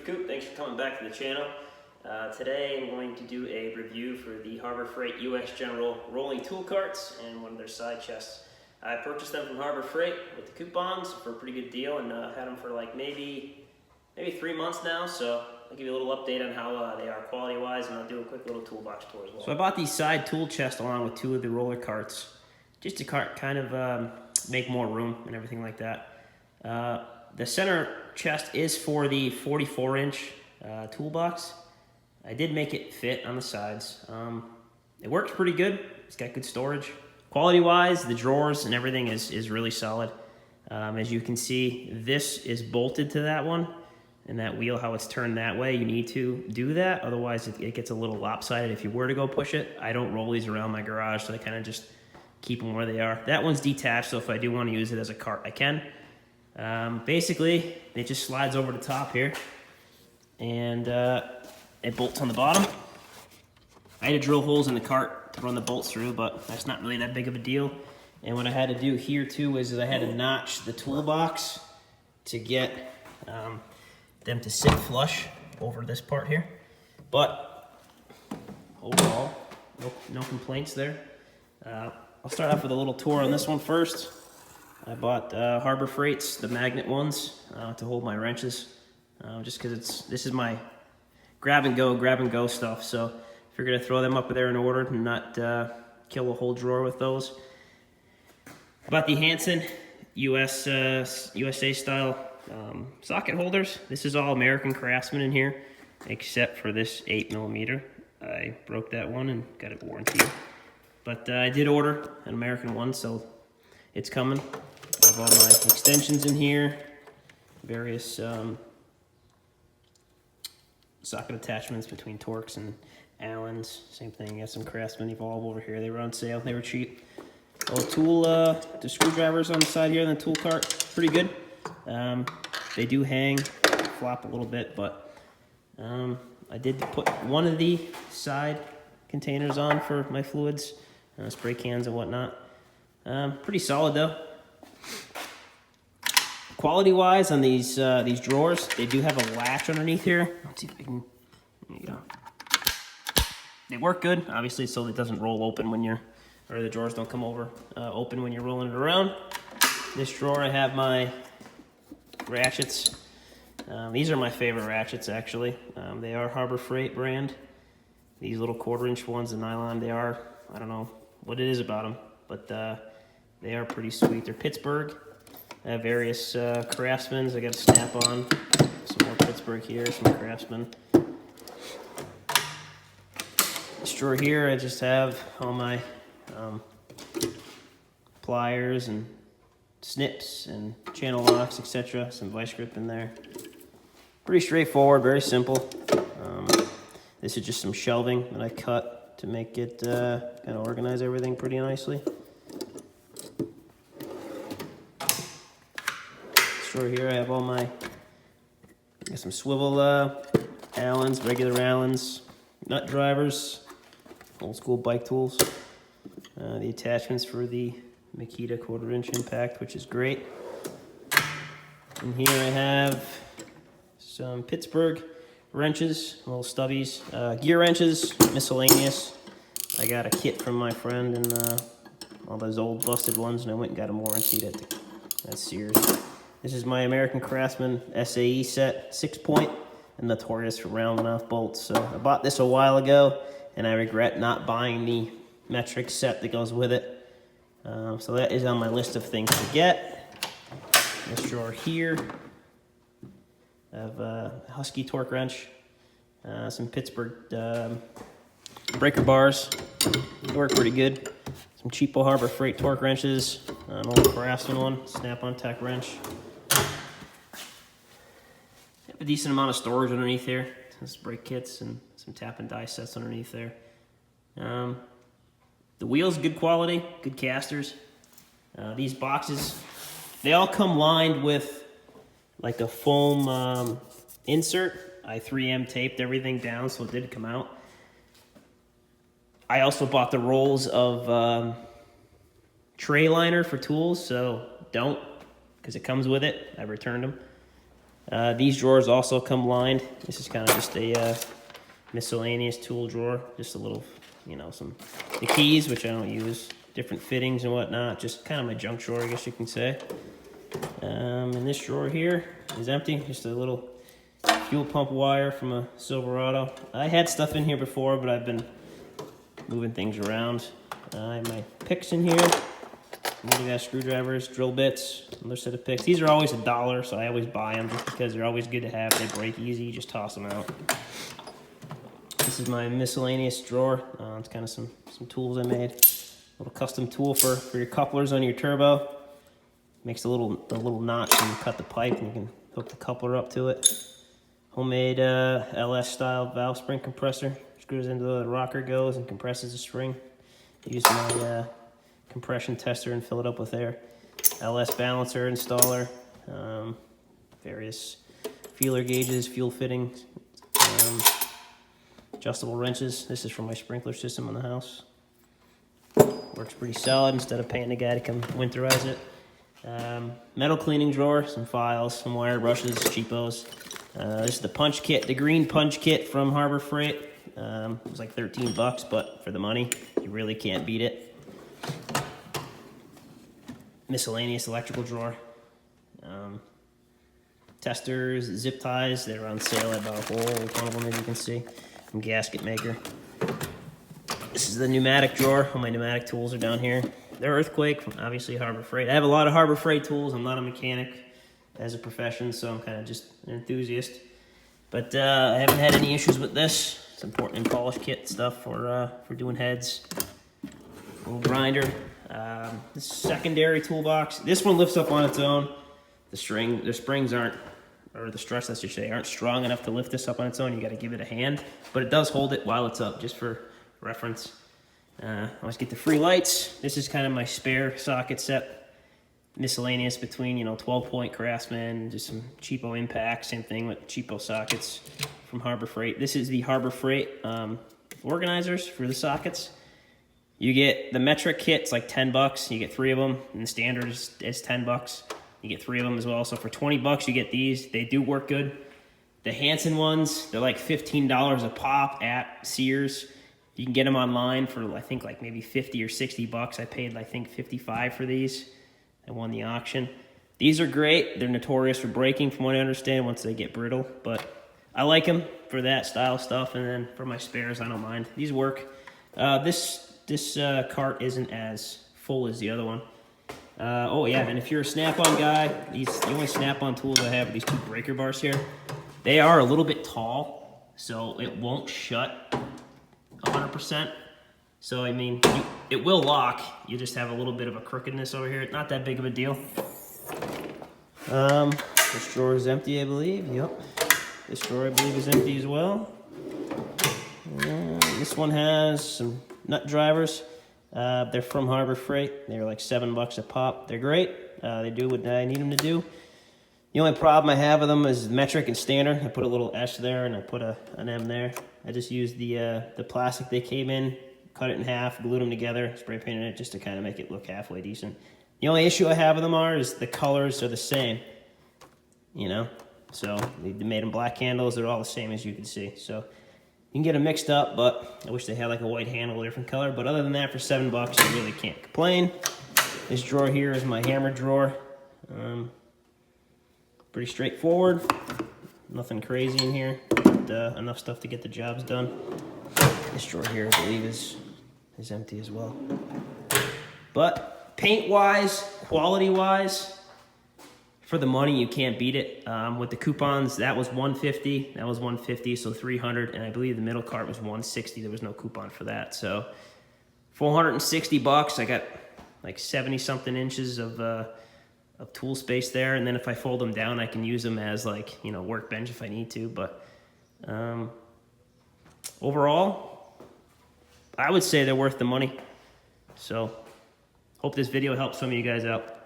Roof Coop. Thanks for coming back to the channel. Today I'm going to do a review for the Harbour Freight US General rolling tool carts and one of their side chests. I purchased them from Harbour Freight with the coupons for a pretty good deal, and I've had them for like maybe 3 months now, so I'll give you a little update on how they are quality-wise, and I'll do a quick little toolbox tour as well. So I bought these side tool chests along with 2 of the roller carts, just to kind of make more room and everything like that. The center chest is for the 44-inch toolbox. I did make it fit on the sides. It works pretty good. It's got good storage. Quality-wise, the drawers and everything is really solid. As you can see, this is bolted to that one, and that wheel, how it's turned that way, you need to do that. Otherwise, it gets a little lopsided if you were to go push it. I don't roll these around my garage, so I kind of just keep them where they are. That one's detached, so if I do want to use it as a cart, I can. Basically, it just slides over the top here, and it bolts on the bottom. I had to drill holes in the cart to run the bolts through, but that's not really that big of a deal. And what I had to do here too is I had to notch the toolbox to get them to sit flush over this part here. But overall, no complaints there. I'll start off with a little tour on this one first. I bought Harbour Freight's, the magnet ones, to hold my wrenches, just because this is my grab and go stuff. So I figured I'd throw them up there in order and not kill a whole drawer with those. I bought the Hanson USA style socket holders. This is all American Craftsman in here, except for this 8mm. I broke that one and got it warranted. But I did order an American one, so it's coming. I have all my extensions in here, various socket attachments between Torx and Allens. Same thing, got some Craftsman Evolve over here. They were on sale, they were cheap. Little tool, the screwdrivers on the side here in the tool cart, pretty good. They do hang, flop a little bit, but I did put one of the side containers on for my fluids, spray cans and whatnot. Pretty solid though. Quality-wise on these drawers, they do have a latch underneath here. Let's see if I can. There you go. They work good, obviously, so it doesn't roll open when or the drawers don't come over open when you're rolling it around. This drawer, I have my ratchets. These are my favorite ratchets, actually. They are Harbour Freight brand. These little 1/4-inch ones, the nylon, they are, I don't know what it is about them, but they are pretty sweet. They're Pittsburgh. I have various Craftsmans. I got a Snap-on, some more Pittsburgh here, some Craftsman. This drawer here, I just have all my pliers and snips and channel locks, etc. Some vice grip in there. Pretty straightforward, very simple. This is just some shelving that I cut to make it kind of organize everything pretty nicely. Drawer here, I have all my, got some swivel Allens, regular Allens, nut drivers, old school bike tools. The attachments for the Makita 1/4-inch impact, which is great. And here I have some Pittsburgh wrenches, little stubbies, gear wrenches, miscellaneous. I got a kit from my friend and all those old busted ones, and I went and got them warranted at Sears. This is my American Craftsman SAE set, 6-point, and notorious for rounding off bolts. So I bought this a while ago, and I regret not buying the metric set that goes with it. So that is on my list of things to get. This drawer here, I have a Husky torque wrench, some Pittsburgh breaker bars. They work pretty good. Some cheapo Harbour Freight torque wrenches, an old Craftsman one, Snap-on Tech wrench. A decent amount of storage underneath here, some brake kits and some tap and die sets underneath there. The wheels, good quality, good casters. These boxes, they all come lined with like a foam insert. I 3M taped everything down so it did come out. I also bought the rolls of tray liner for tools, so don't, because it comes with it. I returned them. These drawers also come lined. This is kind of just a miscellaneous tool drawer. Just a little, you know, the keys, which I don't use, different fittings and whatnot. Just kind of my junk drawer, I guess you can say. And this drawer here is empty. Just a little fuel pump wire from a Silverado. I had stuff in here before, but I've been moving things around. I have my picks in here. Look at screwdrivers, drill bits, another set of picks. These are always $1, so I always buy them just because they're always good to have. They break easy, you just toss them out. This is my miscellaneous drawer. It's kind of some tools I made. A little custom tool for your couplers on your turbo. Makes the little notch when you cut the pipe, and you can hook the coupler up to it. Homemade LS style valve spring compressor. Screws into the rocker, goes and compresses the spring. Use my compression tester and fill it up with air. LS balancer installer, various feeler gauges, fuel fittings, adjustable wrenches. This is for my sprinkler system on the house. Works pretty solid instead of paying the guy to come winterize it. Metal cleaning drawer, some files, some wire brushes, cheapos. This is the punch kit, the green punch kit from Harbour Freight. It was like 13 bucks, but for the money, you really can't beat it. Miscellaneous electrical drawer. Testers, zip ties, they're on sale. I bought a whole ton of them, as you can see. From Gasket Maker. This is the pneumatic drawer. All my pneumatic tools are down here. They're Earthquake, from obviously Harbour Freight. I have a lot of Harbour Freight tools. I'm not a mechanic as a profession, so I'm kind of just an enthusiast. But I haven't had any issues with this. It's important in polish kit stuff for doing heads. Little grinder. This secondary toolbox. This one lifts up on its own. The springs aren't, or the struts, let's just say, aren't strong enough to lift this up on its own. You got to give it a hand, but it does hold it while it's up, just for reference. I always get the free lights. This is kind of my spare socket set, miscellaneous between 12-point Craftsman, just some cheapo Impact. Same thing with cheapo sockets from Harbour Freight. This is the Harbour Freight organizers for the sockets. You get the metric kit, it's like 10 bucks. You get 3 of them, and the standard is 10 bucks. You get 3 of them as well. So for 20 bucks, you get these. They do work good. The Hansen ones, they're like $15 a pop at Sears. You can get them online for, I think, like maybe 50 or 60 bucks. I paid, I think, 55 for these. I won the auction. These are great. They're notorious for breaking, from what I understand, once they get brittle. But I like them for that style stuff. And then for my spares, I don't mind. These work. This cart isn't as full as the other one. Oh yeah, and if you're a Snap-on guy, the only Snap-on tools I have are these 2 breaker bars here. They are a little bit tall, so it won't shut 100%. So I mean, it will lock. You just have a little bit of a crookedness over here. Not that big of a deal. This drawer is empty, I believe. Yep. This drawer, I believe, is empty as well. This one has some nut drivers. They're from Harbour Freight. They're like 7 bucks a pop. They're great. They do what I need them to do. The only problem I have with them is metric and standard. I put a little S there and I put an M there. I just used the plastic they came in, cut it in half, glued them together, spray painted it just to kind of make it look halfway decent. The only issue I have with them is the colors are the same, So they made them black handles. They're all the same, as you can see. So you can get them mixed up, but I wish they had like a white handle, a different color. But other than that, for 7 bucks, you really can't complain. This drawer here is my hammer drawer. Pretty straightforward. Nothing crazy in here, but enough stuff to get the jobs done. This drawer here, I believe, is empty as well. But paint-wise, quality-wise, for the money, you can't beat it. With the coupons, that was $150. That was $150, so $300. And I believe the middle cart was $160. There was no coupon for that. So $460. I got like 70-something inches of tool space there. And then if I fold them down, I can use them as like, workbench if I need to. But overall, I would say they're worth the money. So hope this video helps some of you guys out.